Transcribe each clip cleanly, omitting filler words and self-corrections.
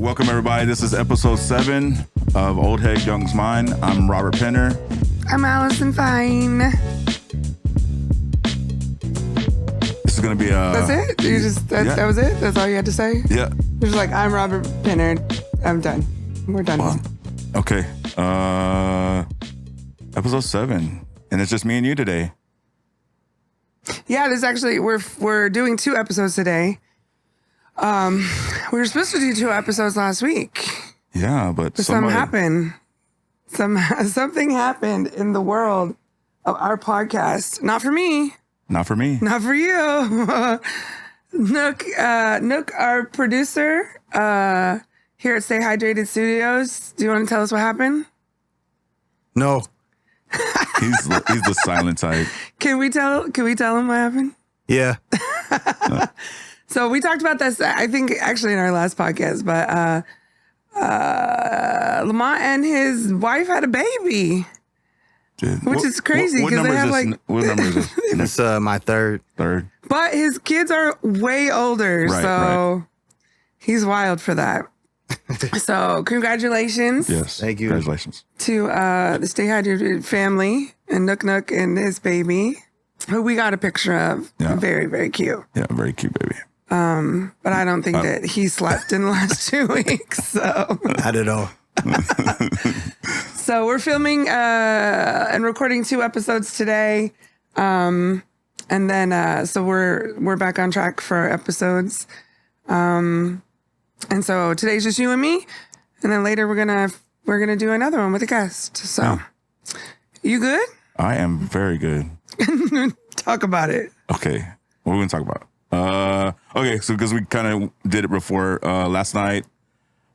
welcome everybody. This is episode 7 of Old Head Young's Mind. I'm Robert Penner. I'm Allison Fine. This is going to be That's it? That was it? That's all you had to say? Yeah. You're just like, I'm Robert Penner. I'm done. We're done. Well, okay. Episode 7. And it's just me and you today. Yeah, this actually, we're doing 2 episodes today. We were supposed to do 2 episodes last week. Yeah, but something happened. Something happened in the world of our podcast. Not for me. Not for me. Not for you. Nook, our producer here at Stay Hydrated Studios. Do you want to tell us what happened? No. He's the silent type. Can we tell him what happened? Yeah. So we talked about this, I think, actually in our last podcast, but Lamont and his wife had a baby. Dude, which is crazy because they have like... What number is this? It's my third. But his kids are way older, so he's wild for that. So congratulations. Yes. Thank you. Congratulations. To the Stay Hydrated family and Nook and his baby, who we got a picture of. Yeah. Very, very cute. Yeah, very cute baby. But I don't think that he slept in the last 2 weeks. So Not at all. So we're filming and recording 2 episodes today. And then so we're back on track for our episodes. And so today's just you and me. And then later we're gonna do another one with a guest. So You good? I am very good. Talk about it. Okay. What are we going to talk about? Okay, so because we kind of did it before, last night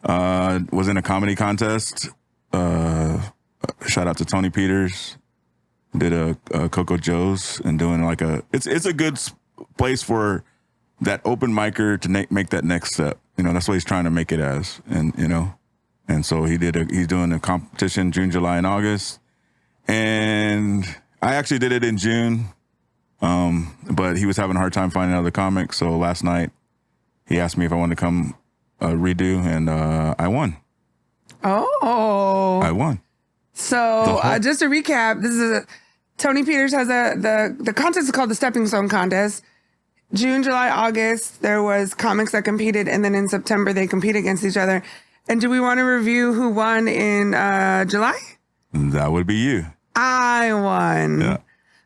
was in a comedy contest. Shout out to Tony Peters. Did a Coco Joe's and doing like it's a good place for that open micer to make that next step. You know, that's what he's trying to make it as. And, you know, and so he's doing a competition June, July, and August. And I actually did it in June. But he was having a hard time finding other comics. So last night he asked me if I wanted to come redo, and I won. Oh. I won. So just to recap, this is Tony Peters has the contest is called the Stepping Stone Contest. June, July, August, there was comics that competed, and then in September they compete against each other. And do we want to review who won in July? That would be you. I won. Yeah.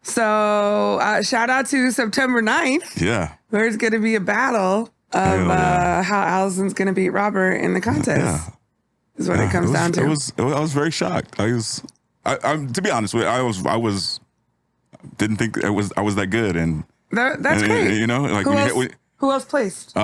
So shout out to September 9th. Yeah. Where it's going to be a battle of how Allison's going to beat Robert in the contest. Yeah. Is what it comes down to. I was very shocked. I'm to be honest with you, I didn't think I was that good, and that's great. You know, like who else placed?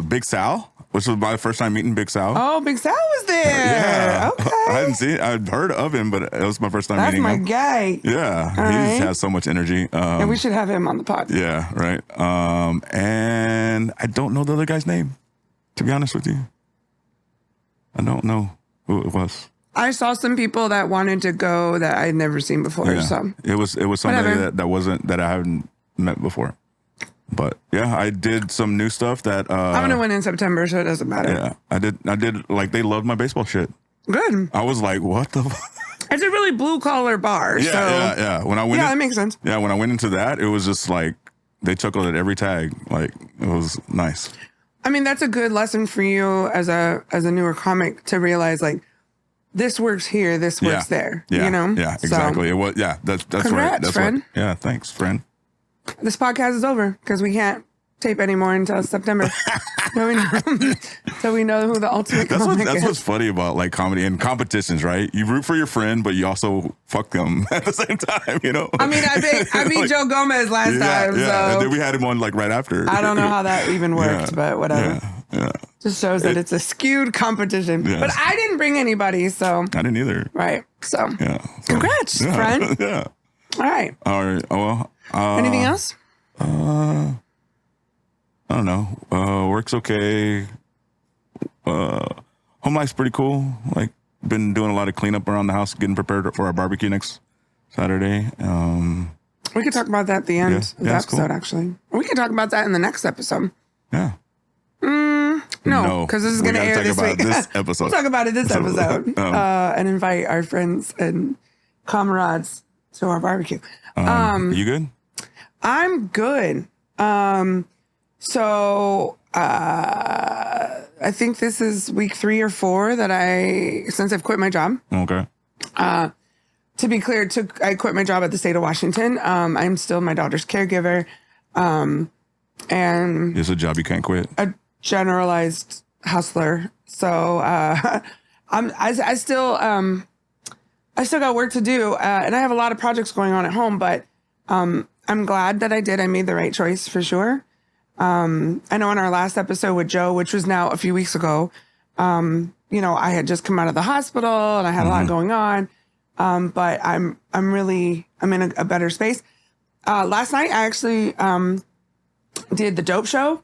Big Sal, which was my first time meeting Big Sal. Oh, Big Sal was there. Yeah. Okay. I hadn't seen it. I'd heard of him, but it was my first time meeting him. That's my guy. Yeah. All He right. just has so much energy. And we should have him on the pod. Yeah, right. And I don't know the other guy's name, to be honest with you. I don't know who it was. I saw some people that wanted to go that I'd never seen before. Yeah. So it was somebody that I haven't met before. But yeah, I did some new stuff that I'm gonna win in September, so it doesn't matter. Yeah, I did like they loved my baseball shit. Good. I was like, what the It's a really blue collar bar. Yeah, so yeah. When I went that makes sense. Yeah, when I went into that, it was just like they chuckled at every tag. Like it was nice. I mean, that's a good lesson for you as a newer comic to realize like this works here, this works there. Yeah, you know? Yeah, exactly. So, It was that's congrats, right. That's friend. Yeah, thanks, friend. This podcast is over because we can't tape anymore until September. so we know who the ultimate comic is. That's what's funny about like comedy and competitions, right? You root for your friend, but you also fuck them at the same time, you know? I mean, I beat like, Joe Gomez last time. Yeah, so and then we had him on like right after. I don't know how that even worked, but whatever. Yeah. Just shows that it's a skewed competition. Yes. But I didn't bring anybody, so. I didn't either. Right. So. Yeah. Congrats, friend. Yeah. All right. All right. Well. Anything else? I don't know. Work's okay. Home life's pretty cool. Like, been doing a lot of cleanup around the house, getting prepared for our barbecue next Saturday. We could talk about that at the end of the that's episode, cool. actually. We can talk about that in the next episode. Yeah. No, because this is going to air this week. This episode. We'll talk about it this episode and invite our friends and comrades to our barbecue. You good? I'm good. So I think this is week 3 or 4 since I've quit my job. Okay. To be clear, I quit my job at the state of Washington. I'm still my daughter's caregiver. And It's a job you can't quit. a generalized hustler. So I still got work to do, and I have a lot of projects going on at home. But I'm glad that I did. I made the right choice for sure. I know in our last episode with Joe, which was now a few weeks ago, I had just come out of the hospital and I had a lot going on. But I'm in a better space. Last night I actually did the dope show.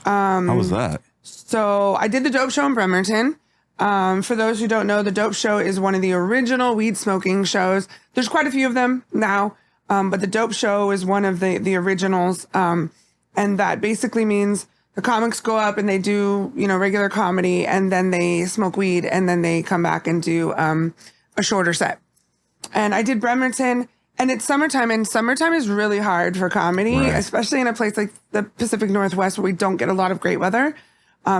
How was that? So I did the dope show in Bremerton. For those who don't know, the dope show is one of the original weed smoking shows. There's quite a few of them now. But the dope show is one of the originals. And that basically means the comics go up and they do, regular comedy, and then they smoke weed, and then they come back and do a shorter set. And I did Bremerton, and it's summertime, and summertime is really hard for comedy, right, especially in a place like the Pacific Northwest where we don't get a lot of great weather.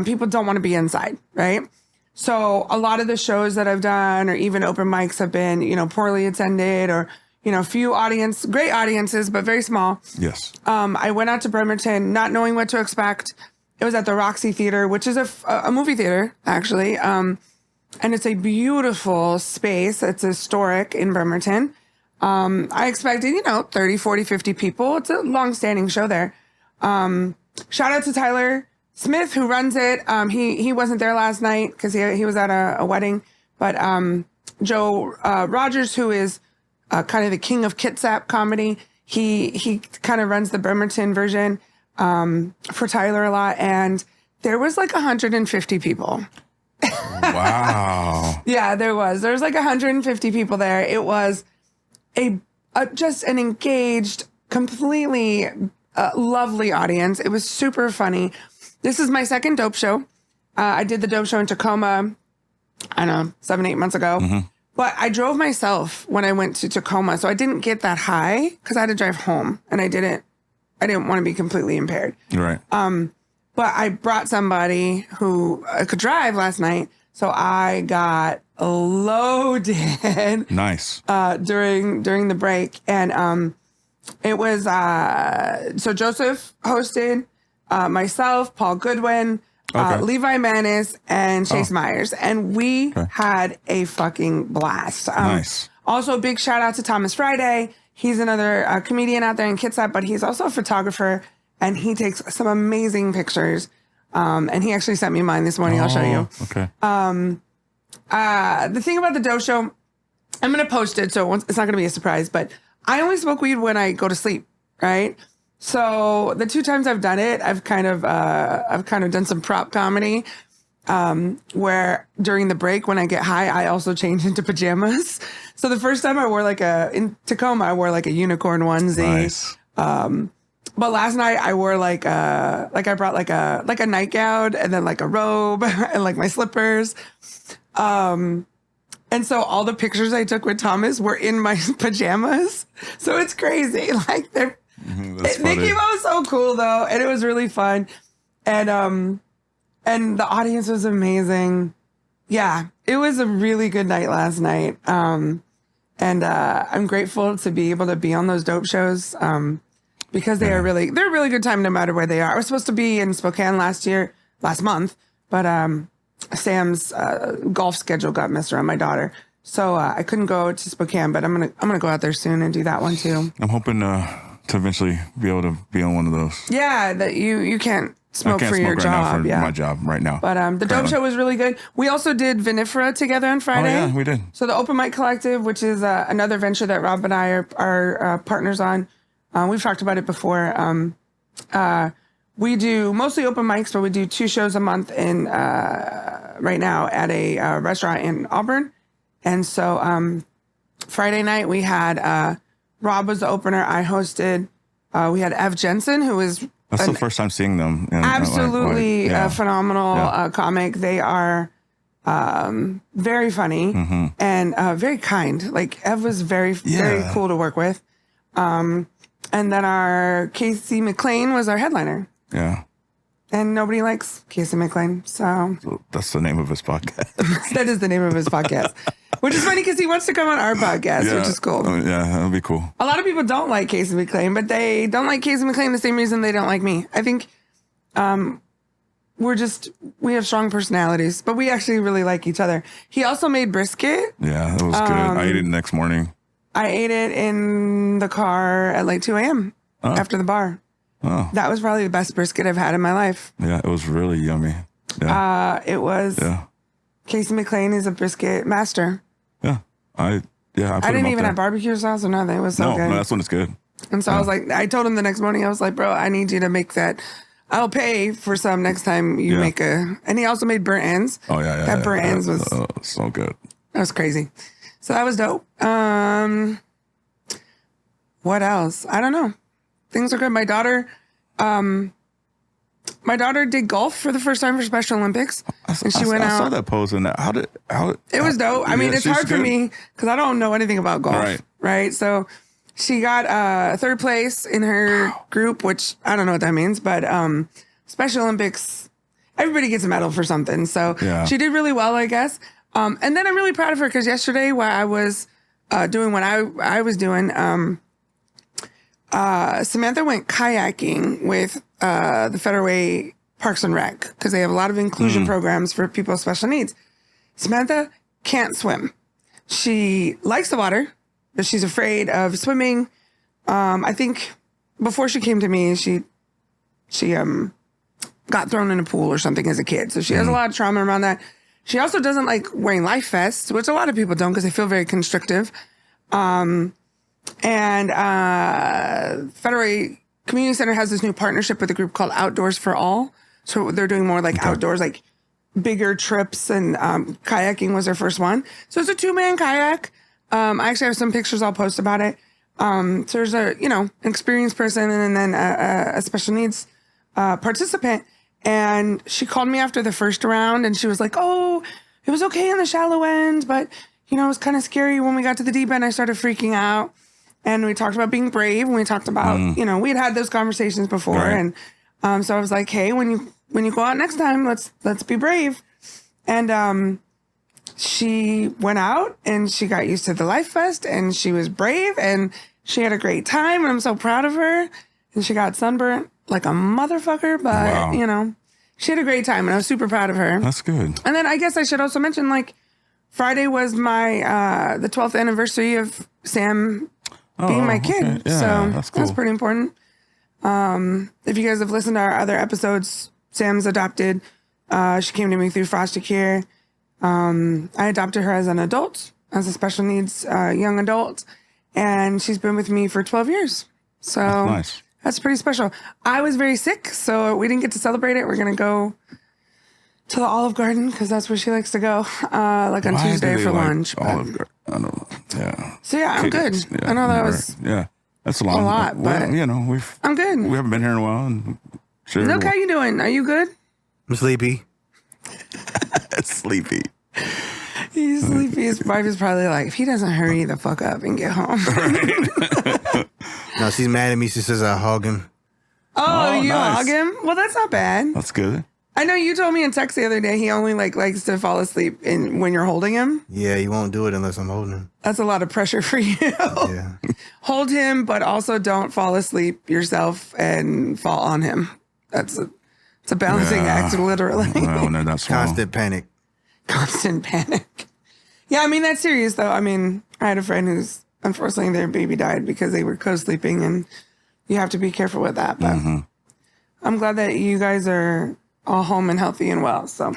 People don't want to be inside, right? So a lot of the shows that I've done, or even open mics, have been, poorly attended, or few great audiences, but very small. Yes. I went out to Bremerton not knowing what to expect. It was at the Roxy Theater, which is a movie theater, actually. And it's a beautiful space. It's historic in Bremerton. I expected, 30, 40, 50 people. It's a long-standing show there. Shout out to Tyler Smith, who runs it. He wasn't there last night because he was at a wedding. But Joe Rogers, who is kind of the king of Kitsap comedy. He kind of runs the Bremerton version for Tyler a lot. And there was like 150 people. Wow. Yeah, there was. There was like 150 people there. It was just an engaged, completely lovely audience. It was super funny. This is my second dope show. I did the dope show in Tacoma, 7-8 months ago. Mm-hmm. But I drove myself when I went to Tacoma, so I didn't get that high because I had to drive home, and I didn't want to be completely impaired. Right. But I brought somebody who could drive last night, so I got loaded. Nice. During the break, and it was so Joseph hosted, myself, Paul Goodwin. Okay. Levi Manis and Chase Myers. And we had a fucking blast. Nice. Also, a big shout out to Thomas Friday. He's another comedian out there in Kitsap, but he's also a photographer, and he takes some amazing pictures. And he actually sent me mine this morning. I'll show you. Okay. The thing about the dough show, I'm going to post it, so it's not going to be a surprise, but I only smoke weed when I go to sleep, right? So the 2 times I've done it, I've kind of done some prop comedy, where during the break when I get high, I also change into pajamas. So the first time I wore in Tacoma, I wore like a unicorn onesie. Nice. But last night I wore I brought like a nightgown and then like a robe and like my slippers. And so all the pictures I took with Thomas were in my pajamas. So it's crazy. Like they came out so cool though, and it was really fun, and the audience was amazing. Yeah, it was a really good night last night, and I'm grateful to be able to be on those dope shows, because they're a really good time no matter where they are. I was supposed to be in Spokane last month, but Sam's golf schedule got messed around, my daughter. So I couldn't go to Spokane, but I'm gonna go out there soon and do that one too. I'm hoping to eventually be able to be on one of those. Yeah, that you can't smoke for your job. Yeah, my job right now. But the dope show was really good. We also did Vinifera together on Friday. Oh yeah, we did. So the Open Mic Collective, which is another venture that Rob and I are partners on. We've talked about it before. We do mostly open mics, but we do 2 shows a month right now at a restaurant in Auburn. And so Friday night we had Rob was the opener. I hosted. We had Ev Jensen, who is That's the first time seeing them. Absolutely a phenomenal comic. They are very funny and very kind. Like Ev was very cool to work with. And then our Casey McLean was our headliner. Yeah. And nobody likes Casey McLean, so that's the name of his podcast. That is the name of his podcast, which is funny because he wants to come on our podcast, which is cool. Yeah, that'll be cool. A lot of people don't like Casey McLean, but they don't like Casey McLean the same reason they don't like me. I think we have strong personalities, but we actually really like each other. He also made brisket. Yeah, that was good. I ate it the next morning. I ate it in the car at like 2 a.m. After the bar. Oh. That was probably the best brisket I've had in my life. Yeah, it was really yummy. Yeah. It was. Yeah. Casey McLean is a brisket master. Yeah. I didn't even have barbecue sauce or nothing. It was so good. No, that's when it's good. And so I was like, I told him the next morning, I was like, bro, I need you to make that. I'll pay for some next time you make a. And he also made burnt ends. Oh, yeah. That burnt ends was so good. That was crazy. So that was dope. What else? I don't know. Things are good. My daughter did golf for the first time for Special Olympics, and she went out. I saw that post and how it was dope. I mean, it's hard for me because I don't know anything about golf, right? So she got third place in her group, which I don't know what that means, but Special Olympics, everybody gets a medal for something. So she did really well, I guess. And then I'm really proud of her because yesterday, while I was doing what I was doing. Samantha went kayaking with the Federal Way Parks and Rec because they have a lot of inclusion programs for people with special needs. Samantha can't swim. She likes the water, but she's afraid of swimming. I think before she came to me, she got thrown in a pool or something as a kid. So she has a lot of trauma around that. She also doesn't like wearing life vests, which a lot of people don't because they feel very constrictive. And Federal Way Community Center has this new partnership with a group called Outdoors for All. So they're doing more like outdoors, like bigger trips, and kayaking was their first one. So it's a 2-man kayak. I actually have some pictures I'll post about it. So there's an experienced person and then a special needs participant. And she called me after the first round and she was like, oh, it was okay in the shallow end, but it was kind of scary when we got to the deep end. I started freaking out. And we talked about being brave, and we talked about, we had those conversations before. Right. And so I was like, hey, when you go out next time, let's be brave. And she went out and she got used to the life vest and she was brave and she had a great time. And I'm so proud of her. And she got sunburnt like a motherfucker, but she had a great time and I was super proud of her. That's good. And then I guess I should also mention, like, Friday was my the 12th anniversary of Sam being my kid. Okay. Yeah, so that's cool. That's pretty important. If you guys have listened to our other episodes, Sam's adopted. She came to me through foster care. I adopted her as an adult, as a special needs young adult, and she's been with me for 12 years. So that's nice. That's pretty special. I was very sick, so we didn't get to celebrate it. We're going to go to the Olive Garden because that's where she likes to go, on Tuesday for lunch. Olive Garden. I don't know. Yeah. So yeah, I'm good. Yeah, I know that was that's a lot, but I'm good. We haven't been here in a while. And Look, how you doing? Are you good? I'm sleepy. Sleepy. He's sleepy. His wife is probably like, if he doesn't hurry the fuck up and get home. Right. No, she's mad at me. She says I hug him. Oh, you hug him? Well, that's not bad. That's good. I know you told me in text the other day he only likes to fall asleep when you're holding him. Yeah, he won't do it unless I'm holding him. That's a lot of pressure for you. Yeah. Hold him, but also don't fall asleep yourself and fall on him. It's a balancing act, literally. Well, no, that's constant panic. Constant panic. Yeah, I mean, that's serious, though. I mean, I had a friend who's, unfortunately, their baby died because they were co-sleeping, and you have to be careful with that. But I'm glad that you guys are all home and healthy and well. So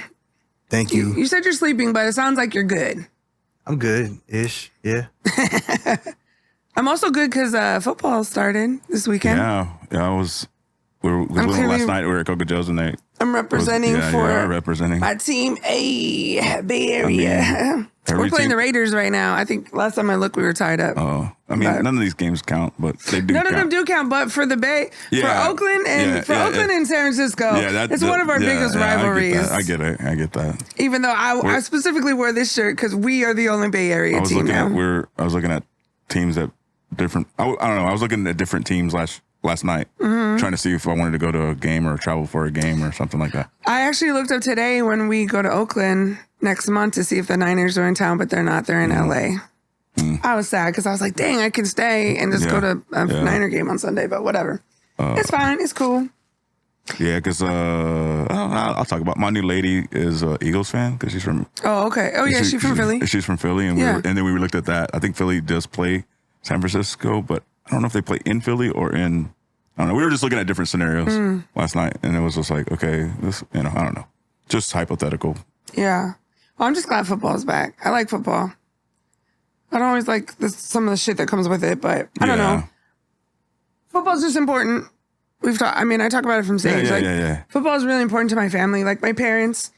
thank you. You said you're sleeping, but it sounds like you're good. I'm good-ish, yeah. I'm also good because football started this weekend. Yeah, I was. We went last night. We were at Coco Joe's and I'm representing representing my team, Bay Area. We're playing the Raiders right now. I think last time I looked, we were tied up. Oh, I mean, none of these games count, but they do. None count. of them do count, but for the Bay, for Oakland and Oakland and San Francisco, it's one of our biggest rivalries. I get that. Even though I specifically wore this shirt because we are the only Bay Area team now. I was looking at teams that different. I don't know. I was looking at different teams last night, trying to see if I wanted to go to a game or travel for a game or something like that. I actually looked up today when we go to Oakland next month to see if the Niners are in town, but they're not. They're in LA. I was sad because I was like, dang, I can stay and just go to a Niner game on Sunday, but whatever. It's fine. It's cool. Yeah, because I'll talk about my new lady is an Eagles fan because she's from. Oh, okay. Oh, yeah, she's from Philly. She's from Philly, and then we looked at that. I think Philly does play San Francisco, but I don't know if they play in Philly or in. I don't know. We were just looking at different scenarios last night, and it was just like, okay, this, I don't know, just hypothetical. Yeah. Well, I'm just glad football's back. I like football. I don't always like some of the shit that comes with it, but I don't know. Football's just important. I talk about it from stage. Football is really important to my family. Like my parents,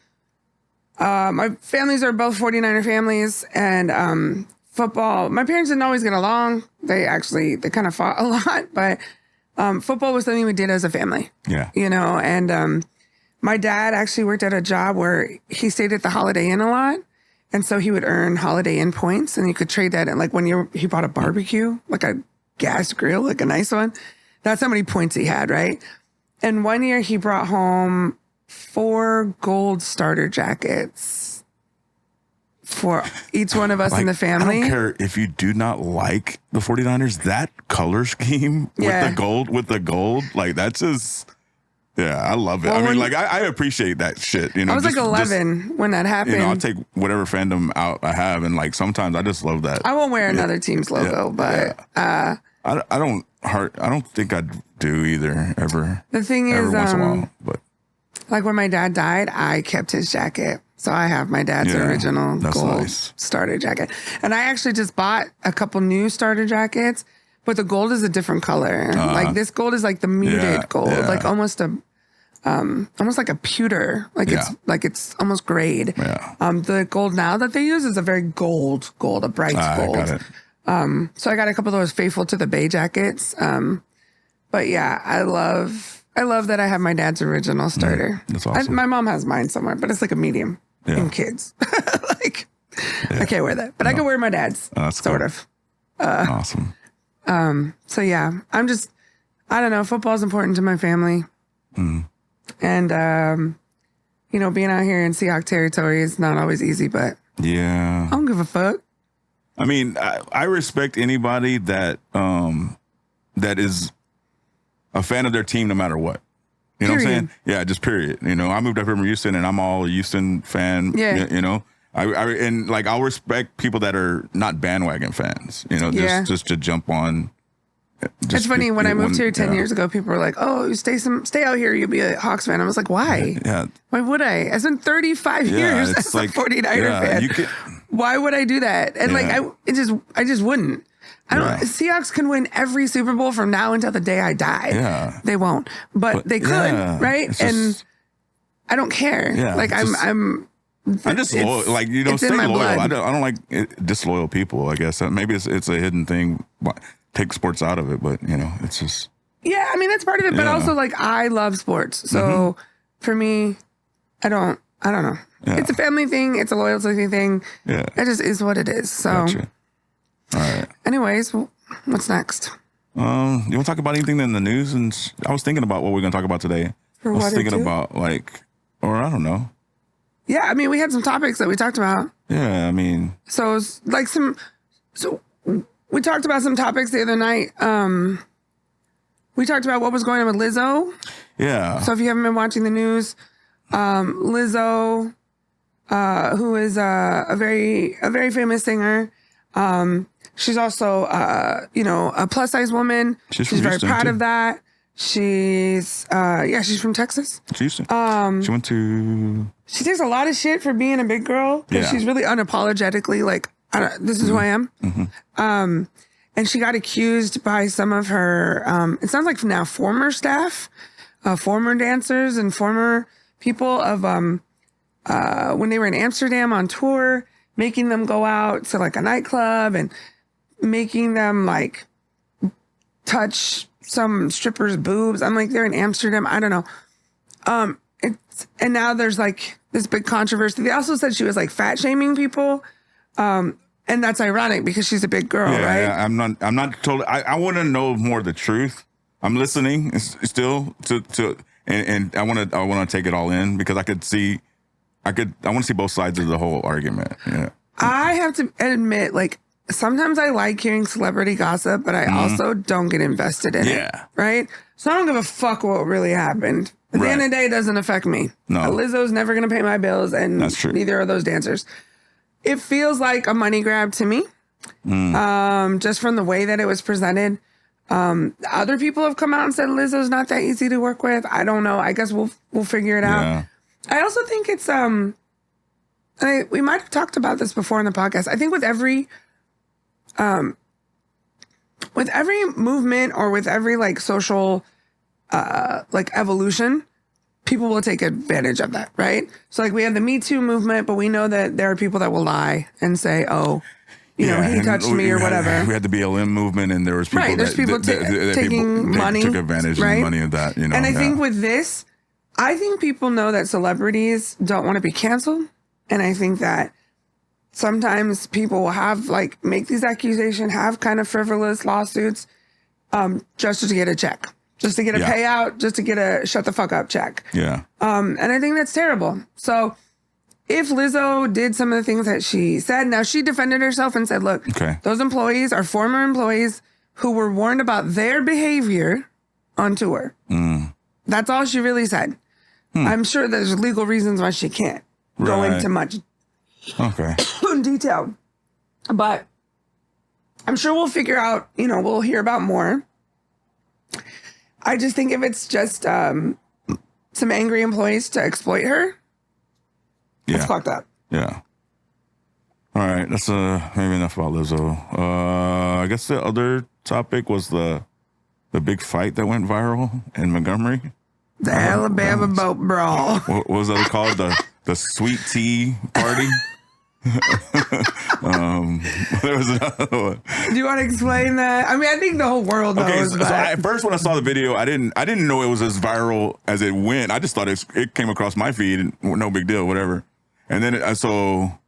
my families are both 49er families, and football. My parents didn't always get along. They kind of fought a lot, but football was something we did as a family. Yeah, and my dad actually worked at a job where he stayed at the Holiday Inn a lot. And so he would earn Holiday Inn points, and you could trade that. And like he bought a barbecue, like a gas grill, like a nice one. That's how many points he had, right? And one year he brought home 4 gold starter jackets for each one of us in the family. I don't care if you do not like the 49ers, that color scheme with the gold, like that's just... Yeah, I love it. Well, I appreciate that shit. I was like 11 when that happened. I'll take whatever fandom out I have, and like sometimes I just love that. I won't wear another team's logo, but I don't think I do either ever. The thing is, every once in a while, but like when my dad died, I kept his jacket, so I have my dad's original gold starter jacket, and I actually just bought a couple new starter jackets. But the gold is a different color. Like this gold is like the muted gold, like almost like a pewter. It's almost grayed. Yeah. The gold now that they use is a very gold, a bright gold. Got it. So I got a couple of those faithful to the Bay jackets. But yeah, I love that I have my dad's original starter. That's awesome. My mom has mine somewhere, but it's like a medium in kids. I can't wear that, but I can wear my dad's. Sort of. Awesome. So yeah, I don't know. Football's important to my family. And, being out here in Seahawk territory is not always easy, but I don't give a fuck. I mean, I respect anybody that is a fan of their team, no matter what. You know what I'm saying? Yeah, just period. I moved up here from Houston, and I'm all a Houston fan, I'll respect people that are not bandwagon fans, just to jump on. It's funny, when I moved here 10 years ago, people were like, oh, stay out here, you'll be a Hawks fan. I was like, why? Yeah. Why would I? It's been 35 years as a 49er fan. Why would I do that? And I just wouldn't. Seahawks can win every Super Bowl from now until the day I die. Yeah. They won't. But they could, right? And I don't care. Yeah, I'm just loyal. Stay loyal. Blood. I don't like disloyal people, I guess. Maybe it's a hidden thing. Take sports out of it, but it's just. Yeah, I mean that's part of it, but also I love sports. So for me, I don't know. Yeah. It's a family thing. It's a loyalty thing. Yeah, it just is what it is. So, gotcha. All right. Anyways, what's next? You want to talk about anything in the news? And I was thinking about what we're going to talk about today. I was thinking about I don't know. Yeah, I mean, we had some topics that we talked about. Yeah, I mean. So it's we talked about some topics the other night. We talked about what was going on with Lizzo. Yeah. So if you haven't been watching the news, Lizzo, who is a very famous singer. She's also, a plus size woman. She's very proud of that. She's from Texas. Houston. She takes a lot of shit for being a big girl. Yeah. She's really unapologetically this is who I am. Mm-hmm. And she got accused by some of her, it sounds like now former staff, former dancers and former people of, when they were in Amsterdam on tour, making them go out to like a nightclub and making them like touch some stripper's boobs. I'm like, they're in Amsterdam. I don't know. And now there's like this big controversy. They also said she was like fat shaming people. And that's ironic because she's a big girl, right? Yeah, I'm not totally, I want to know more of the truth. I'm listening still and I want to take it all in because I want to see both sides of the whole argument. Yeah. I have to admit, like, sometimes I like hearing celebrity gossip, but I also don't get invested in it. Right? So I don't give a fuck what really happened. At the end of the day, it doesn't affect me. No. Lizzo's never going to pay my bills, and that's true. Neither are those dancers. It feels like a money grab to me, just from the way that it was presented. Other people have come out and said Lizzo's not that easy to work with. I don't know. I guess we'll figure it out. Yeah. I also think it's we might have talked about this before in the podcast. I think with every movement or with every like social like evolution, people will take advantage of that, right? So like we have the Me Too movement, but we know that there are people that will lie and say, oh, you know, he touched me or whatever. We had the BLM movement, and there was people taking money, took advantage of money of that. You know, and I think with this, I think people know that celebrities don't want to be canceled, and I think that sometimes people will have like make these accusations, have kind of frivolous lawsuits, just to get a check, just to get a payout, just to get a shut the fuck up check. Yeah. And I think that's terrible. So if Lizzo did some of the things that she said, now she defended herself and said, look, those employees are former employees who were warned about their behavior on tour. That's all she really said. I'm sure there's legal reasons why she can't go into much detail. But I'm sure we'll figure out, you know, we'll hear about more. I just think if it's just some angry employees to exploit her, it's fucked up. Yeah. All right. That's maybe enough about Lizzo. I guess the other topic was the big fight that went viral in Montgomery. The Alabama boat brawl. What was that called? The sweet tea party? There was another one. Do you want to explain that? I mean, I think the whole world knows. So at first, when I saw the video, I didn't know it was as viral as it went. I just thought it came across my feed and no big deal, whatever. And then so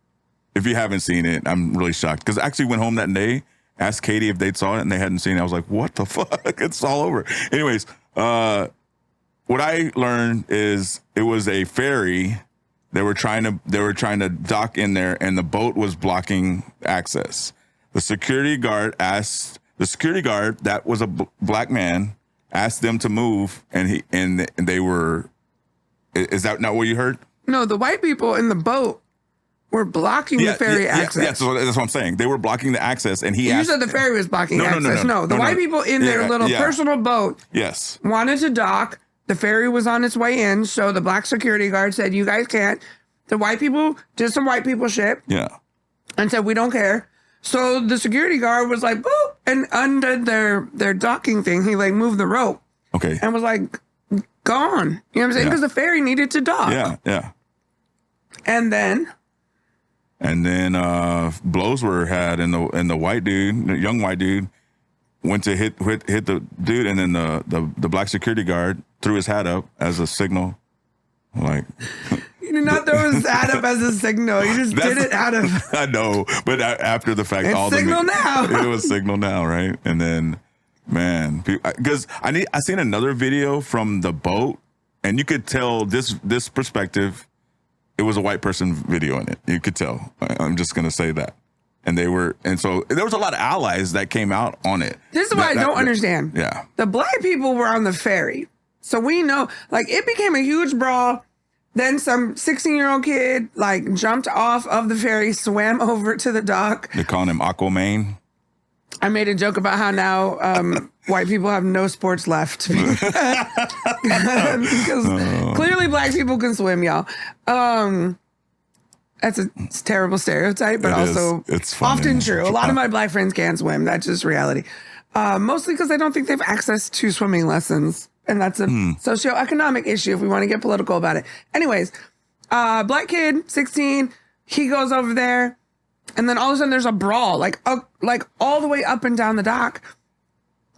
if you haven't seen it, I'm really shocked because I actually went home that day, asked Katie if they'd saw it, and they hadn't seen it. I was like, what the fuck? It's all over. Anyways, what I learned is it was a ferry. They were trying to dock in there, and the boat was blocking access. The security guard that was a black man, asked them to move, and they were. Is that not what you heard? No, the white people in the boat were blocking the ferry access. Yeah, so that's what I'm saying. They were blocking the access, and he asked. You said the ferry was blocking access. No, the white people in their little personal boat. Yes. Wanted to dock. The ferry was on its way in, so the black security guard said, you guys can't. The white people did some white people shit. Yeah. And said, we don't care. So the security guard was like, boop, and undid their docking thing. He like moved the rope. Okay. And was like, gone. You know what I'm saying? Because the ferry needed to dock. Yeah, yeah. And then blows were had, and the white dude, the young white dude, went to hit the dude, and then the black security guard threw his hat up as a signal. Like, you did not throw his hat up as a signal. You just did it out of. I know, but after the fact, it's signal now. It was signal now, right? And then, man, because I seen another video from the boat, and you could tell this perspective. It was a white person videoing it. You could tell. I'm just gonna say that. And so there was a lot of allies that came out on it. This is what I don't understand. Yeah. The black people were on the ferry. So we know, like, it became a huge brawl. Then some 16-year-old kid, like, jumped off of the ferry, swam over to the dock. They're calling him Aquaman. I made a joke about how now white people have no sports left. Because clearly black people can swim, y'all. That's a terrible stereotype, but it's funny. Often true. A lot of my black friends can't swim. That's just reality. Mostly because I don't think they have access to swimming lessons. And that's a socioeconomic issue if we want to get political about it. Anyways, black kid, 16, he goes over there. And then all of a sudden there's a brawl, like all the way up and down the dock.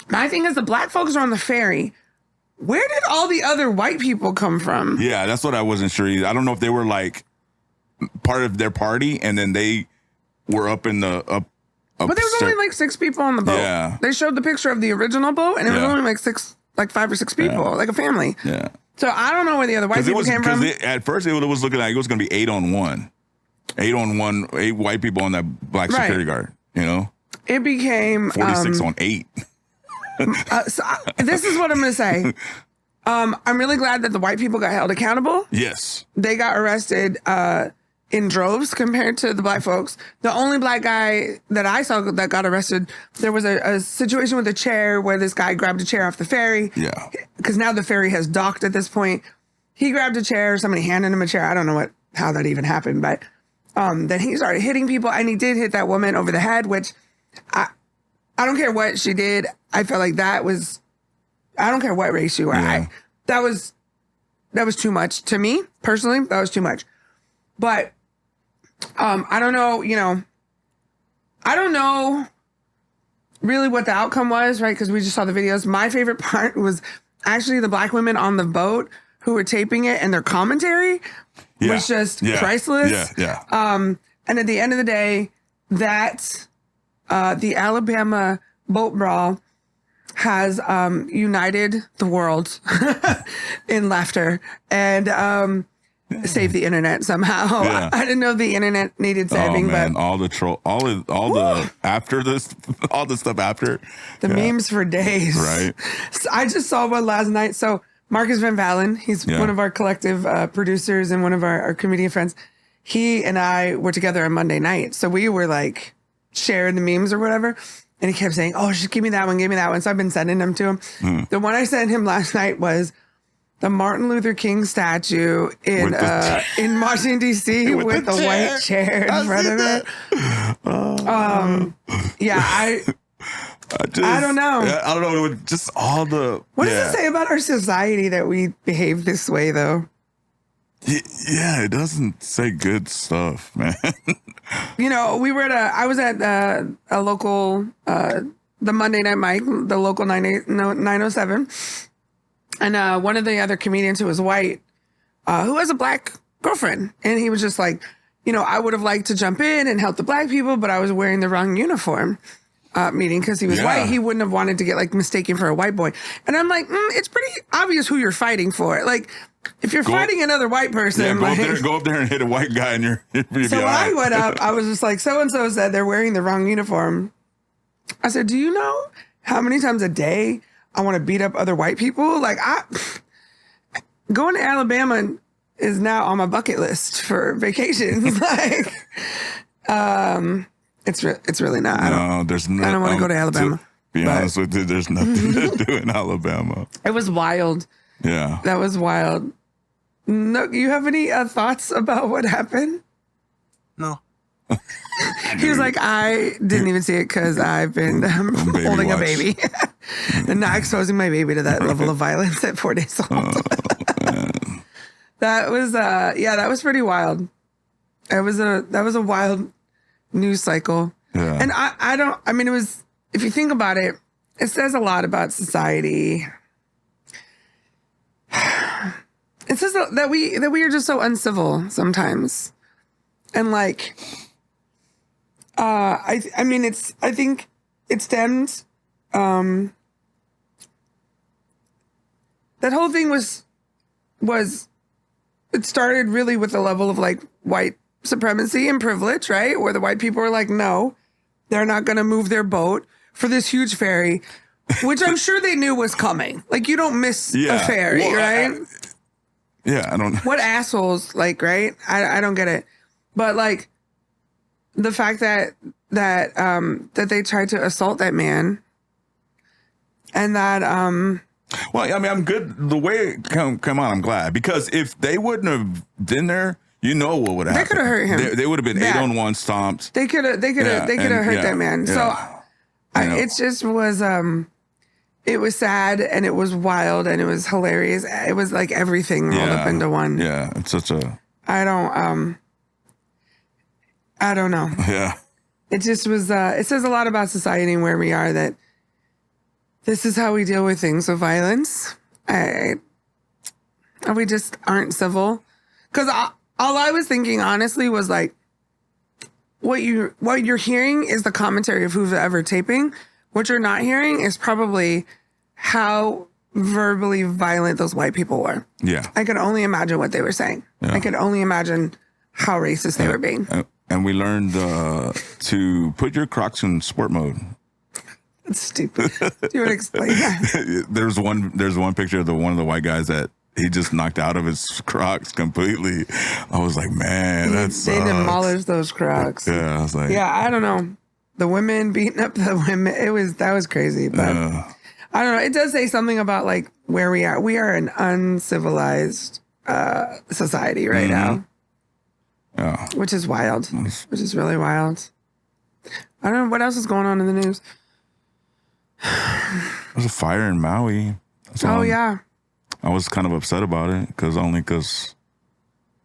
My thing is the black folks are on the ferry. Where did all the other white people come from? Yeah, that's what I wasn't sure either. I don't know if they were like part of their party and then they were up in the up. But there was only like 6 people on the boat. Yeah. They showed the picture of the original boat and it was only like 5 or 6 people, like a family. Yeah. So I don't know where the other white people came from. At first it was looking like it was going to be 8 on 1. 8 on 1, 8 white people on that black security guard, you know? It became 46 on 8. This is what I'm going to say. I'm really glad that the white people got held accountable. Yes. They got arrested in droves compared to the black folks. The only black guy that I saw that got arrested, there was a situation with a chair where this guy grabbed a chair off the ferry. Yeah. Because now the ferry has docked at this point. He grabbed a chair, somebody handed him a chair. I don't know how that even happened, but then he started hitting people, and he did hit that woman over the head, which I don't care what she did. I felt like I don't care what race you are. Yeah. That was too much to me personally. That was too much. But I don't know, I don't know really what the outcome was, right? Because we just saw the videos. My favorite part was actually the black women on the boat who were taping it, and their commentary was just priceless. Yeah. And at the end of the day, that the Alabama boat brawl has united the world in laughter and saved the internet somehow. Yeah. I didn't know the internet needed saving, but all the troll, all the after this, all the stuff after the memes for days. Right. So I just saw one last night. So Marcus Van Valen, he's one of our collective producers and one of our comedian friends. He and I were together on Monday night. So we were like sharing the memes or whatever. And he kept saying, oh, just give me that one, give me that one. So I've been sending them to him. The one I sent him last night was the Martin Luther King statue in Washington, D.C. with the white chair in front of it. I don't know. I don't know. Just all the. What does it say about our society that we behave this way, though? Yeah, it doesn't say good stuff, man. We were I was at a local, the Monday Night Mike, the local 907. And one of the other comedians who was white, who has a black girlfriend. And he was just like, I would have liked to jump in and help the black people, but I was wearing the wrong uniform. Meaning because he was white, he wouldn't have wanted to get like mistaken for a white boy. And I'm like, it's pretty obvious who you're fighting for. Like, if you're fighting another white person, go up there and hit a white guy, and you're so when I went up, I was just like, so and so said they're wearing the wrong uniform. I said, do you know how many times a day I want to beat up other white people? Like, going to Alabama is now on my bucket list for vacations. Like, it's really not. I don't want to go to Alabama. To be honest with you, there's nothing to do in Alabama. It was wild. Yeah. That was wild. No, you have any thoughts about what happened? No. He was like, I didn't even see it because I've been holding a baby and not exposing my baby to that level of violence at 4 days old. That was pretty wild. That was a wild news cycle. Yeah. And it was, if you think about it, it says a lot about society. It says that we are just so uncivil sometimes. And like, I think it stems, that whole thing was, it started really with the level of like white supremacy and privilege, right? Where the white people were like, no, they're not going to move their boat for this huge ferry, which I'm sure they knew was coming. Like, you don't miss a ferry, right? I don't know. What assholes, like, right? I don't get it. But like the fact that they tried to assault that man and that well, I mean, I'm good. The way it come on, I'm glad, because if they wouldn't have been there, what would have happened? They could have hurt him. They would have been 8-on-1 stomped. They could have hurt that man. Yeah. So it just was it was sad and it was wild and it was hilarious. It was like everything rolled up into one. Yeah, it's such a. I don't I don't know. Yeah. It just was, it says a lot about society and where we are that this is how we deal with things with violence. We just aren't civil. Because all I was thinking, honestly, was like, what you're hearing is the commentary of who's ever taping. What you're not hearing is probably how verbally violent those white people were. Yeah. I could only imagine what they were saying. Yeah. I could only imagine how racist they were being. And we learned to put your Crocs in sport mode. That's stupid. Do you want to explain that? There's one picture of one of the white guys that he just knocked out of his Crocs completely. I was like, man, they demolished those Crocs. Yeah, I was like, yeah, I don't know. The women beating up the women. That was crazy. But I don't know. It does say something about like where we are. We are an uncivilized society right now. Yeah. Which is wild. Which is really wild. I don't know what else is going on in the news. There's a fire in Maui. Yeah. I was kind of upset about it because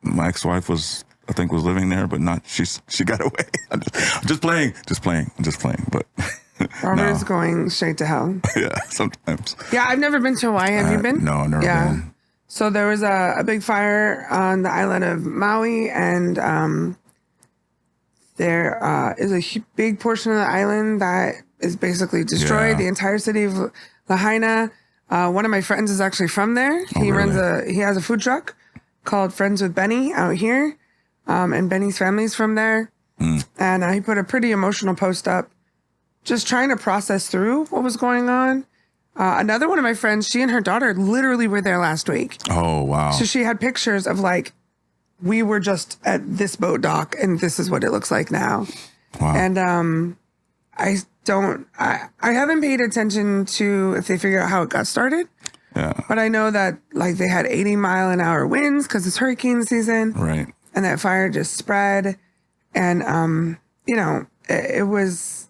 my ex-wife was living there, but not she got away. I'm just playing. But Robert's going straight to hell. Yeah, sometimes. Yeah, I've never been to Hawaii. Have you been? No, never been. So there was a big fire on the island of Maui, and there is a big portion of the island that is basically destroyed. Yeah. The entire city of Lahaina. One of my friends is actually from there. He has a food truck called Friends with Benny out here. And Benny's family's from there. And he put a pretty emotional post up just trying to process through what was going on. Another one of my friends, she and her daughter literally were there last week. Oh, wow. So she had pictures of like, we were just at this boat dock and this is what it looks like now. Wow. And I haven't paid attention to if they figure out how it got started. Yeah. But I know that like they had 80-mile-an-hour winds because it's hurricane season. Right. And that fire just spread. And, it was,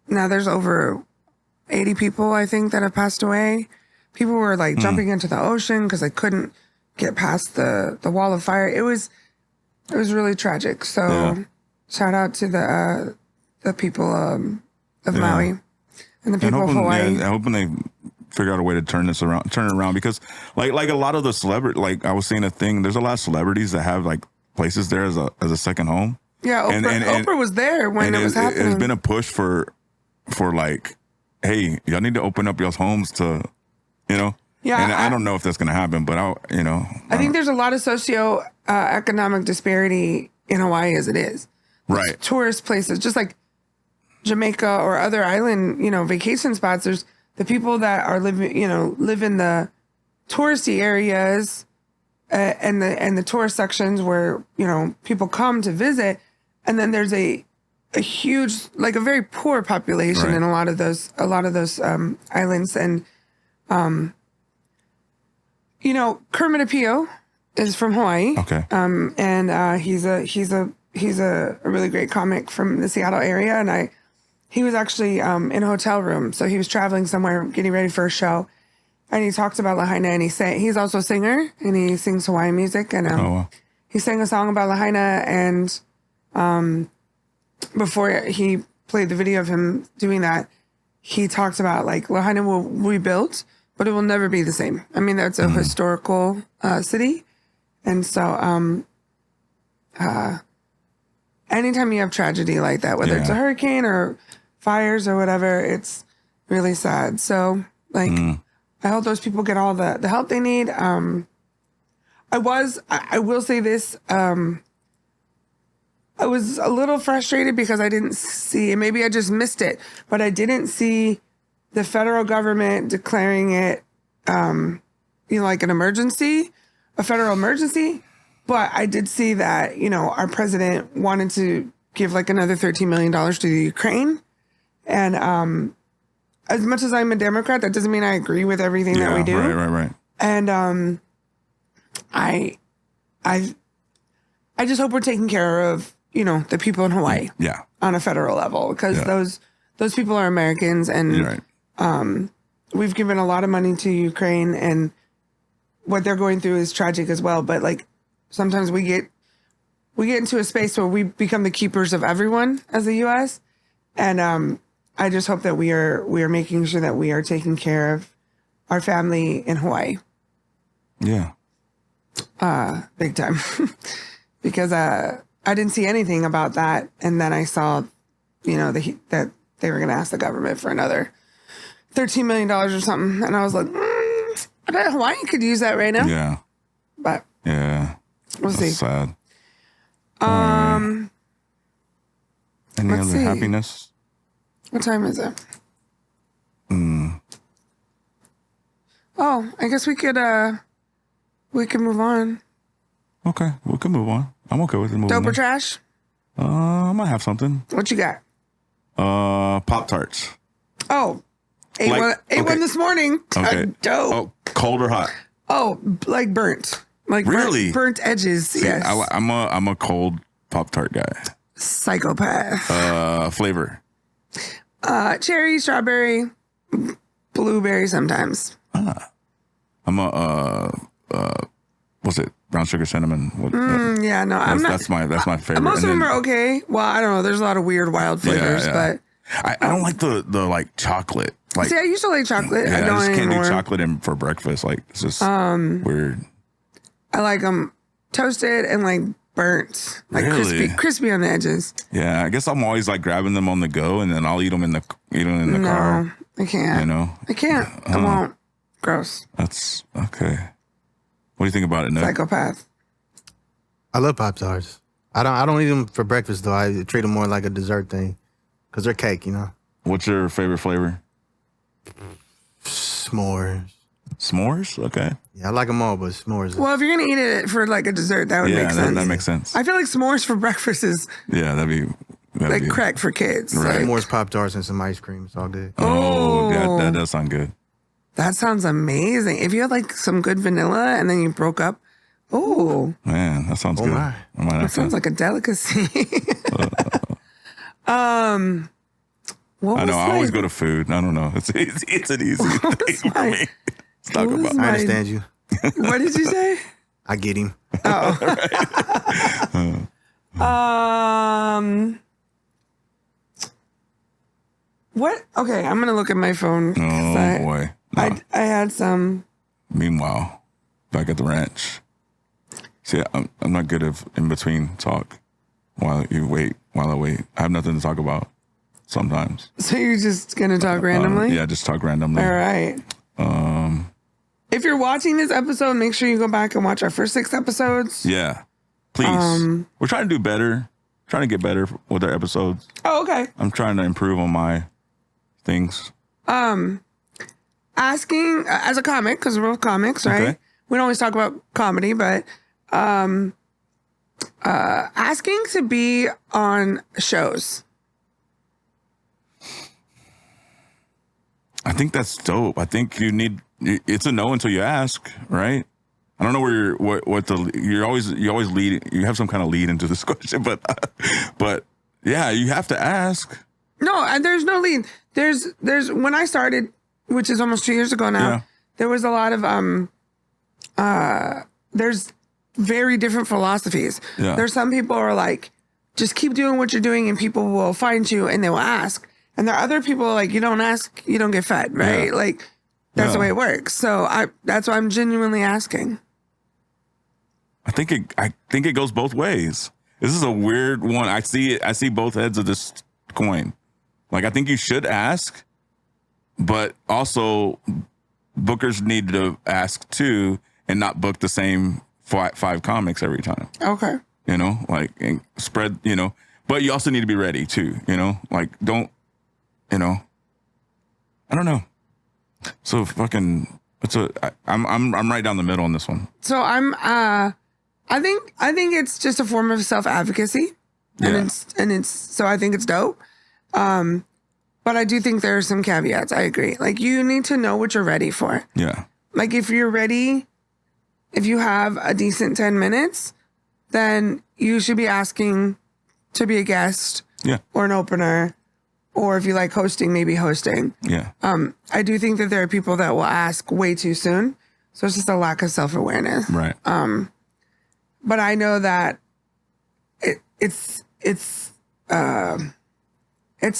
now there's over 80 people, I think, that have passed away. People were like jumping into the ocean because they couldn't get past the wall of fire. It was really tragic. So shout out to the people of Maui and the people of Hawaii. Yeah, I'm hoping they figure out a way to turn it around because like a lot of the celebrity, like I was seeing a thing, there's a lot of celebrities that have like places there as a second home. Yeah, Oprah was there when it was happening. There's been a push for like, hey, y'all need to open up y'all's homes to, Yeah. And I don't know if that's going to happen, but I think there's a lot of socio-economic disparity in Hawaii as it is. Right. Tourist places, just like Jamaica or other island, vacation spots. There's the people that are live in the touristy areas and the tourist sections where, people come to visit. And then there's a huge, like a very poor population in a lot of those islands. And, Kermit Apio is from Hawaii. Okay. And he's a really great comic from the Seattle area. And he was actually in a hotel room. So he was traveling somewhere, getting ready for a show. And he talks about Lahaina, and he's also a singer, and he sings Hawaiian music. And he sang a song about Lahaina, and before he played the video of him doing that, he talks about like Lahaina will rebuild, but it will never be the same. I mean, that's a historical city. And so anytime you have tragedy like that, whether it's a hurricane or fires or whatever, it's really sad. So like, I hope those people get all the help they need. I will say this, I was a little frustrated because I didn't see, and maybe I just missed it, but I didn't see the federal government declaring it, like an emergency, a federal emergency. But I did see that, our president wanted to give like another $13 million to the Ukraine. And as much as I'm a Democrat, that doesn't mean I agree with everything that we do. Right. And I just hope we're taking care of, the people in Hawaii. Yeah. On a federal level, because those people are Americans, and we've given a lot of money to Ukraine, and what they're going through is tragic as well. But like sometimes we're we get into a space where we become the keepers of everyone as the U.S. And I just hope that we are making sure that we are taking care of our family in Hawaii. Yeah. Big time. Because I didn't see anything about that. And then I saw, that they were going to ask the government for another $13 million or something. And I was like, I bet Hawaii could use that right now. Yeah. But yeah. We'll see. Sad. Any other happiness? What time is it? Oh, I guess we could move on. Okay, we can move on. I'm okay with it. Dope or trash? I might have something. What you got? Pop Tarts. Oh, ate one this morning. Okay. Dope. Oh, cold or hot? Oh, like burnt. Like really? burnt edges. See, yes. I'm a cold Pop Tart guy. Psychopath. Flavor. Cherry, strawberry, blueberry sometimes. I'm a what's it? Brown sugar cinnamon. Yeah, no, I'm not. That's my favorite. Most of them are okay. Well, I don't know. There's a lot of weird, wild flavors, but I don't like the like chocolate. Like, see, I used to like chocolate. Yeah, I don't just anymore. can't do chocolate for breakfast. Like, it's just weird. I like them toasted and like burnt, like really? crispy on the edges. Yeah, I guess I'm always like grabbing them on the go, and then I'll eat them in the car. No, I can't. I can't. I won't. Gross. That's okay. What do you think about it, Nick? Psychopath. I love Pop-Tarts. I don't eat them for breakfast though. I treat them more like a dessert thing, cause they're cake, What's your favorite flavor? S'mores. S'mores? Okay. Yeah, I like them all, but s'mores. Well, if you're gonna eat it for like a dessert, that would make sense. That makes sense. I feel like s'mores for breakfast is that'd be like crack for kids. Right. S'mores, Pop-Tarts, and some ice cream. It's all good. Oh, that does sound good. That sounds amazing. If you had like some good vanilla and then you broke up, oh man, that sounds good. My. That sounds like a delicacy. I know. I always go to food. I don't know. It's an easy thing for me. Let's talk about. I understand you. What did you say? I get him. Oh. What? Okay, I'm gonna look at my phone. Oh boy. No. I had some. Meanwhile, back at the ranch. See, I'm not good at in between talk while I wait. I have nothing to talk about sometimes. So you're just gonna talk randomly? Yeah, just talk randomly. All right. If you're watching this episode, make sure you go back and watch our first 6 episodes. Yeah, please. We're trying to do better. Trying to get better with our episodes. Oh, okay. I'm trying to improve on my things. Asking as a comic, because we're both comics, right? Okay. We don't always talk about comedy, but asking to be on shows. I think that's dope. I think it's a no until you ask, right? I don't know where you always lead. You have some kind of lead into this question, but yeah, you have to ask. No, and there's no lead. There's when I started, which is almost 2 years ago now, there was a lot of there's very different philosophies. Yeah. There's some people who are like, just keep doing what you're doing and people will find you and they will ask. And there are other people like, you don't ask, you don't get fed, right? Yeah. Like that's the way it works. So that's why I'm genuinely asking. I think it goes both ways. This is a weird one. I see both heads of this coin. Like, I think you should ask, but also bookers need to ask too and not book the same five comics every time. Okay. Like, and spread, but you also need to be ready too, like don't, I don't know. So fucking, I'm right down the middle on this one. So I think it's just a form of self-advocacy and so I think it's dope. But I do think there are some caveats. I agree. Like, you need to know what you're ready for. Yeah. Like, if you're ready, if you have a decent 10 minutes, then you should be asking to be a guest or an opener, or if you like hosting, maybe hosting. Yeah. I do think that there are people that will ask way too soon. So it's just a lack of self-awareness. Right. But I know that it's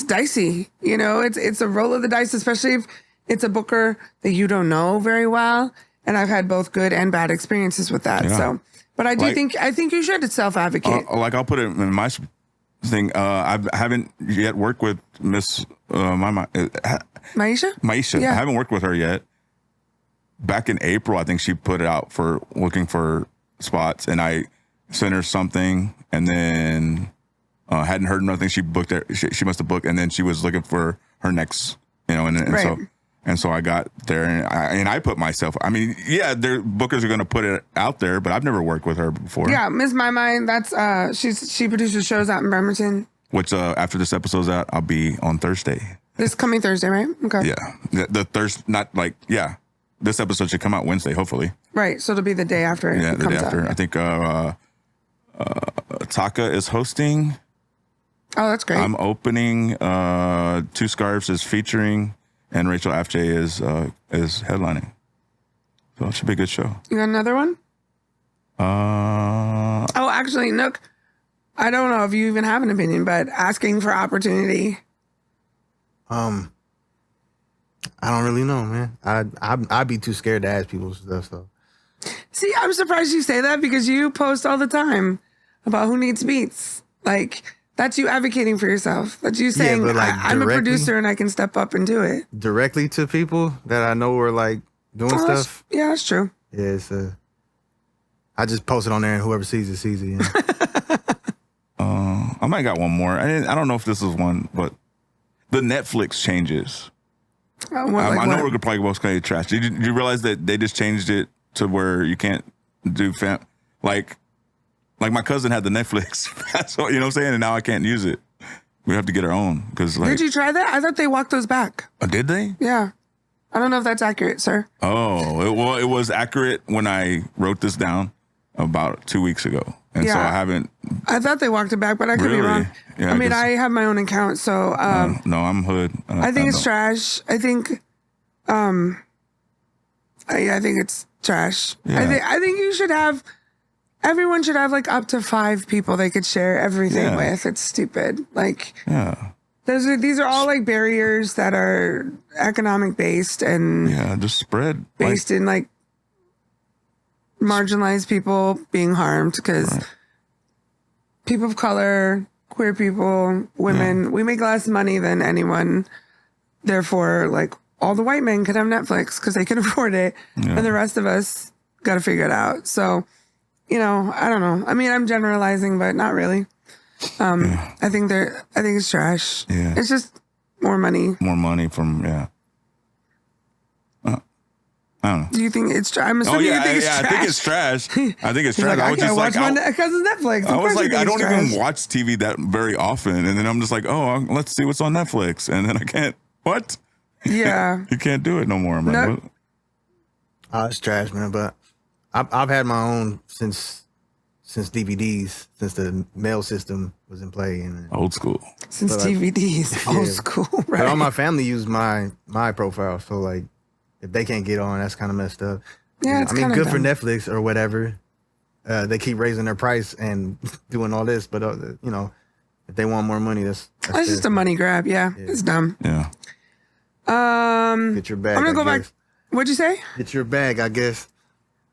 dicey, you know, it's a roll of the dice, especially if it's a booker that you don't know very well. And I've had both good and bad experiences with that. Yeah. So, but I think you should self-advocate. Like I'll put it in my thing. I haven't yet worked with Miss Maisha? Maisha. Yeah. I haven't worked with her yet. Back in April, I think she put it out for looking for spots, and I sent her something, and then hadn't heard nothing. She booked it. She must have booked, and then she was looking for her next, you know, and so I got there, and I put myself. I mean, yeah, their bookers are going to put it out there, but I've never worked with her before. Yeah, Miss My Mind. That's she produces shows out in Bremerton. Which after this episode's out, I'll be on Thursday. This coming Thursday, right? Okay. Yeah, the Thursday, not like This episode should come out Wednesday, hopefully. Right, so it'll be the day after. Yeah, the day after. Out. I think Taka is hosting. Oh, that's great. I'm opening. Two Scarves is featuring, and Rachel Afjay is headlining. So it should be a good show. You got another one? Oh, actually, Nook, I don't know if you even have an opinion, but asking for opportunity. I don't really know, man. I'd be too scared to ask people stuff. So, see, I'm surprised you say that because you post all the time about who needs beats. Like that's you advocating for yourself. That's you saying, but, like, I'm a producer and I can step up and do it directly to people that I know are like doing stuff. Yeah, that's true. Yeah, it's I just post it on there and whoever sees it sees it. I might got one more. I don't know if this is one, but the Netflix changes. I know we're probably both going to trash. Did you realize that they just changed it to where you can't do like my cousin had the Netflix, so, you know what I'm saying, and now I can't use it. We have to get our own because. Like, did you try that? I thought they walked those back. Did they? Yeah, I don't know if that's accurate, sir. Oh, it was accurate when I wrote this down about 2 weeks ago, and so I haven't. I thought they walked it back, but I could be wrong. Yeah, I mean, I have my own account, so no, I'm hood. I think it's trash. I think, I think it's trash. Yeah. I think you should have. Everyone should have like up to 5 people they could share everything with. It's stupid. Like, these are all like barriers that are economic based and just spread based in like marginalized people being harmed because people of color, queer people, women, we make less money than anyone. Therefore, like all the white men could have Netflix because they can afford it, and the rest of us got to figure it out. So, you know, I don't know. I mean, I'm generalizing, but not really. I think it's trash. Yeah, it's just more money. More money from I don't know. Do you think it's trash? I'm assuming you think it's trash. I think it's trash. I think it's trash. Like, I was just watch my cousin's Netflix. I was like, I don't even watch TV that very often, and then I'm just like, let's see what's on Netflix, and then I can't. What? Yeah, you can't do it no more. I'm like, what? It's trash, man. But I've had my own since DVDs, since the mail system was in play, and old school. Since DVDs, old school. Right. But all my family used my profile, so like. If they can't get on, that's kind of messed up. Yeah, it's kind of good dumb. for Netflix or whatever. They keep raising their price and doing all this, but you know, if they want more money, that's just a money grab. Yeah, it's dumb. Yeah. Get your bag. I'm gonna go back. What'd you say? Get your bag, I guess.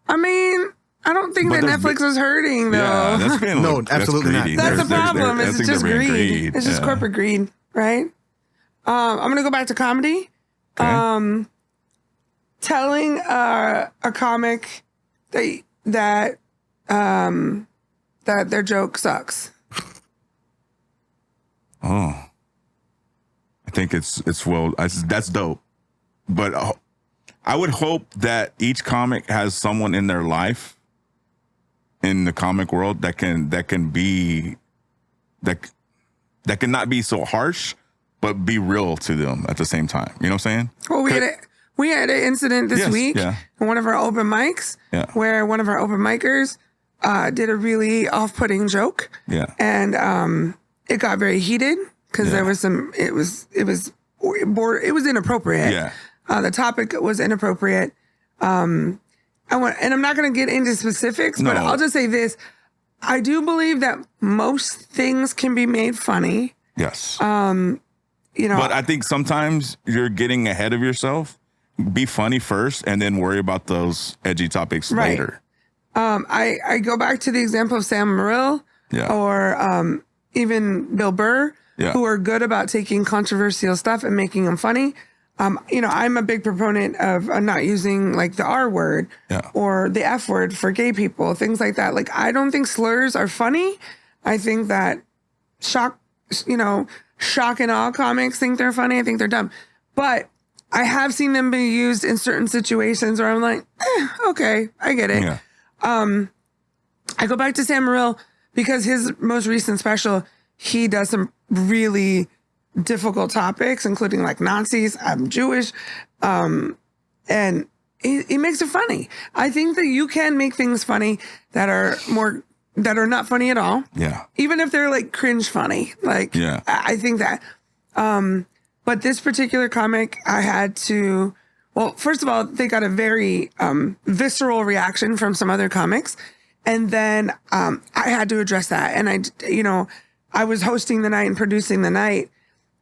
I mean, I don't think that Netflix is hurting though. Yeah, that's being no, absolutely not. That's the problem. It's just greed. It's just corporate greed, right? I'm gonna go back to comedy. Okay. Telling a comic that their joke sucks. I think it's that's dope, but I would hope that each comic has someone in their life in the comic world that can not be so harsh, but be real to them at the same time. You know what I'm saying? Well, we had an incident this week in one of our open mics where one of our open micers did a really off-putting joke. Yeah. And it got very heated because there was it was inappropriate. Yeah. The topic was inappropriate. And I'm not going to get into specifics, but I'll just say this. I do believe that most things can be made funny. Yes. You know, But I think sometimes you're getting ahead of yourself. Be funny first and then worry about those edgy topics later. I go back to the example of Sam Morril or even Bill Burr, who are good about taking controversial stuff and making them funny. You know, I'm a big proponent of not using like the R word or the F word for gay people, things like that. Like, I don't think slurs are funny. I think that shock and awe comics think they're funny. I think they're dumb. But I have seen them be used in certain situations where I'm like, okay, I get it. Yeah. I go back to Sam Morril because his most recent special, he does some really difficult topics, including like Nazis. I'm Jewish. And he makes it funny. I think that you can make things funny that are not funny at all. Yeah. Even if they're like cringe funny. Like, I think that. But this particular comic, I had to, well, first of all, they got a very visceral reaction from some other comics. And then I had to address that. And I was hosting the night and producing the night.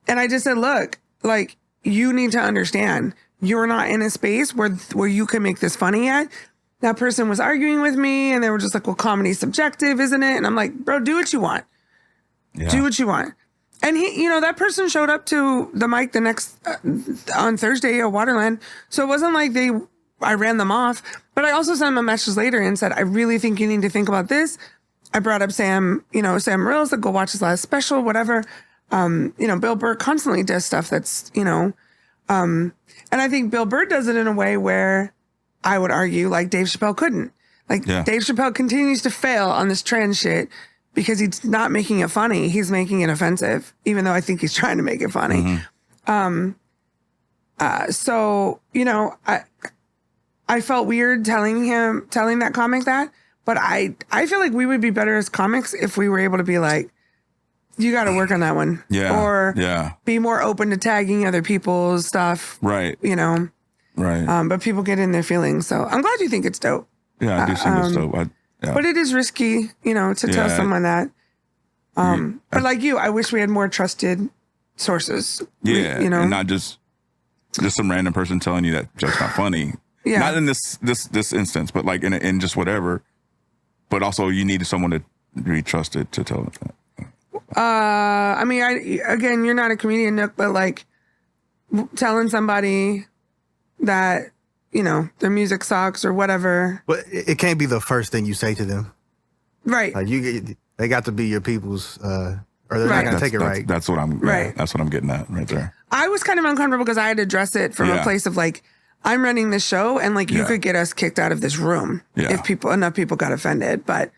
And I just said, look, like, you need to understand, you're not in a space where you can make this funny yet. That person was arguing with me and they were just like, well, comedy's subjective, isn't it? And I'm like, bro, do what you want. Yeah. Do what you want. And that person showed up to the mic the next, on Thursday at Waterland. So it wasn't like I ran them off, but I also sent them a message later and said, I really think you need to think about this. I brought up Sam Morril, said, go watch his last special, whatever. Bill Burr constantly does stuff that's, and I think Bill Burr does it in a way where I would argue like Dave Chappelle couldn't. Like Dave Chappelle continues to fail on this trans shit because he's not making it funny. He's making it offensive, even though I think he's trying to make it funny. Mm-hmm. I felt weird telling that comic that, but I feel like we would be better as comics if we were able to be like, you got to work on that one. Yeah. Or be more open to tagging other people's stuff. Right. Right. But people get in their feelings. So I'm glad you think it's dope. Yeah, I do think it's dope. But it is risky, to tell someone that. But like you, I wish we had more trusted sources. Yeah. And not just some random person telling you that joke's not funny. Yeah. Not in this instance, but like in just whatever. But also you need someone to be trusted to tell it that. Again, you're not a comedian, Nook, but like telling somebody that, their music sucks or whatever. But it can't be the first thing you say to them. Right. Like they got to be your people's, or they're not going to take it right. That's what I'm, that's what I'm getting at right there. I was kind of uncomfortable because I had to address it from a place of like, I'm running this show and like you could get us kicked out of this room if enough people got offended. But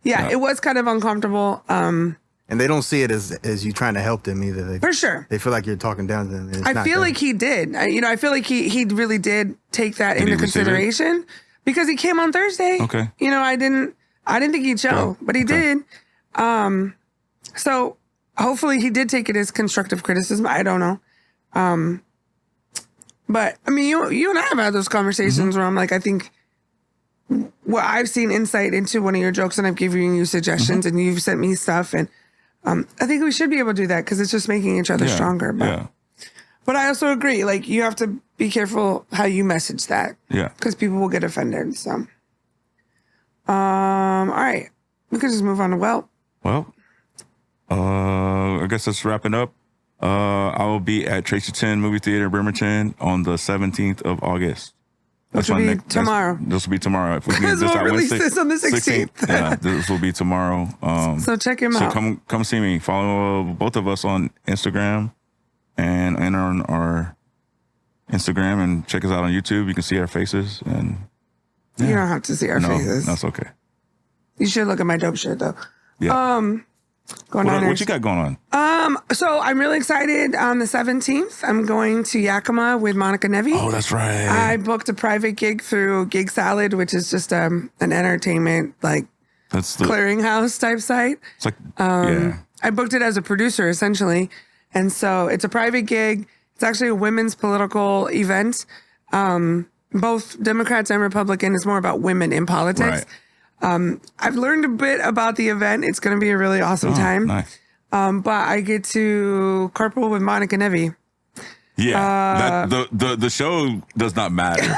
it was kind of uncomfortable. And they don't see it as you trying to help them either. For sure. They feel like you're talking down to them. I feel like he did. I feel like he really did take that into consideration because he came on Thursday. Okay. I didn't think he'd show, but he did. So hopefully he did take it as constructive criticism. I don't know. But I mean, you and I have had those conversations where I'm like, I think I've seen insight into one of your jokes and I've given you suggestions and you've sent me stuff and I think we should be able to do that because it's just making each other stronger. But I also agree, like, you have to be careful how you message that. Yeah. Because people will get offended. So, all right. We could just move on to Well, I guess that's wrapping up. I will be at Tracy 10 Movie Theater, Bremerton on the 17th of August. Which will be tomorrow. This will be tomorrow. If we can get this out Wednesday. This on the 16th. Yeah, this will be tomorrow. So check him out. So come see me. Follow both of us on Instagram and on our Instagram and check us out on YouTube. You can see our faces. And you don't have to see our faces. That's okay. You should look at my dope shit though. Yeah. What you got going on? So I'm really excited. On the 17th, I'm going to Yakima with Monica Nevi. Oh, that's right. I booked a private gig through Gig Salad, which is just an entertainment clearinghouse type site. It's like I booked it as a producer essentially, and so it's a private gig. It's actually a women's political event. Both Democrats and Republicans. It's more about women in politics. I've learned a bit about the event. It's going to be a really awesome time. Nice. But I get to carpool with Monica Nevi. Yeah, the show does not matter.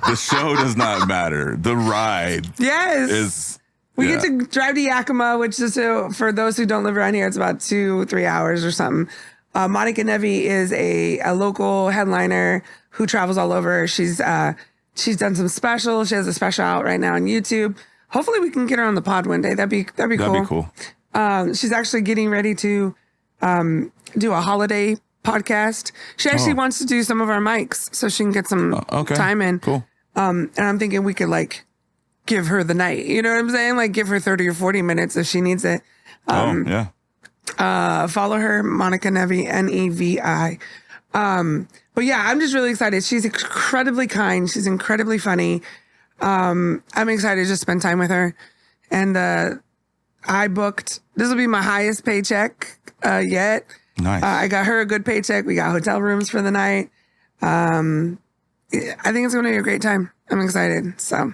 The show does not matter. The ride is... We get to drive to Yakima, which is, for those who don't live around here, it's about 2-3 hours or something. Monica Nevi is a local headliner who travels all over. She's done some specials. She has a special out right now on YouTube. Hopefully we can get her on the pod one day. That'd be cool. That'd be cool. She's actually getting ready to do a holiday podcast. She actually wants to do some of our mics so she can get some time in. Cool. And I'm thinking we could like give her the night. You know what I'm saying? Like give her 30 or 40 minutes if she needs it. Yeah. Follow her, Monica Nevi, Nevi. But yeah, I'm just really excited. She's incredibly kind. She's incredibly funny. I'm excited to just spend time with her. And I booked, this will be my highest paycheck yet. Nice. I got her a good paycheck. We got hotel rooms for the night. I think it's going to be a great time. I'm excited. So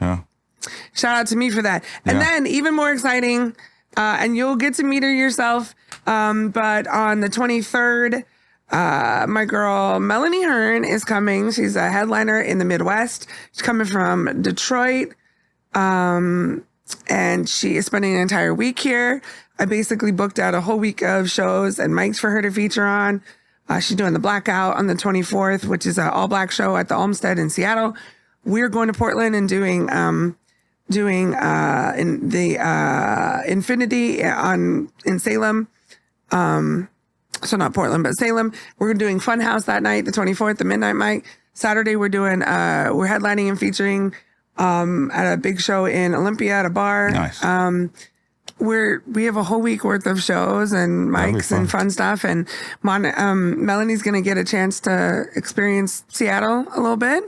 shout out to me for that. And then even more exciting, and you'll get to meet her yourself. But on the 23rd, my girl Melanie Hearn is coming. She's a headliner in the Midwest. She's coming from Detroit. And she is spending an entire week here. I basically booked out a whole week of shows and mics for her to feature on. She's doing the Blackout on the 24th, which is an all black show at the Olmsted in Seattle. We're going to Portland and doing in the Infinity in Salem. So not Portland, but Salem. We're doing Funhouse that night, the 24th, the midnight mic. Saturday we're doing we're headlining and featuring at a big show in Olympia at a bar. Nice. We have a whole week worth of shows and mics and fun stuff. And Melanie's going to get a chance to experience Seattle a little bit.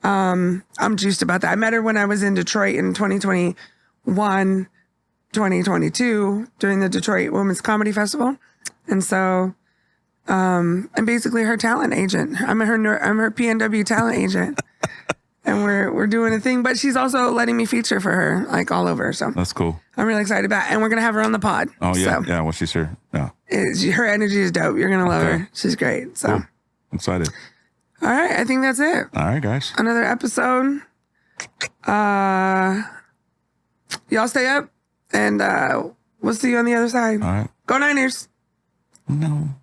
I'm juiced about that. I met her when I was in Detroit in 2021, 2022 during the Detroit Women's Comedy Festival. And so, I'm basically her talent agent. I'm her PNW talent agent. And we're doing a thing, but she's also letting me feature for her, like all over. So that's cool. I'm really excited about it. And we're going to have her on the pod. Oh, yeah. So Yeah. Well, she's here. Yeah. Her energy is dope. You're going to love her. She's great. So cool. I'm excited. All right. I think that's it. All right, guys. Another episode. Y'all stay up and we'll see you on the other side. All right. Go Niners. No.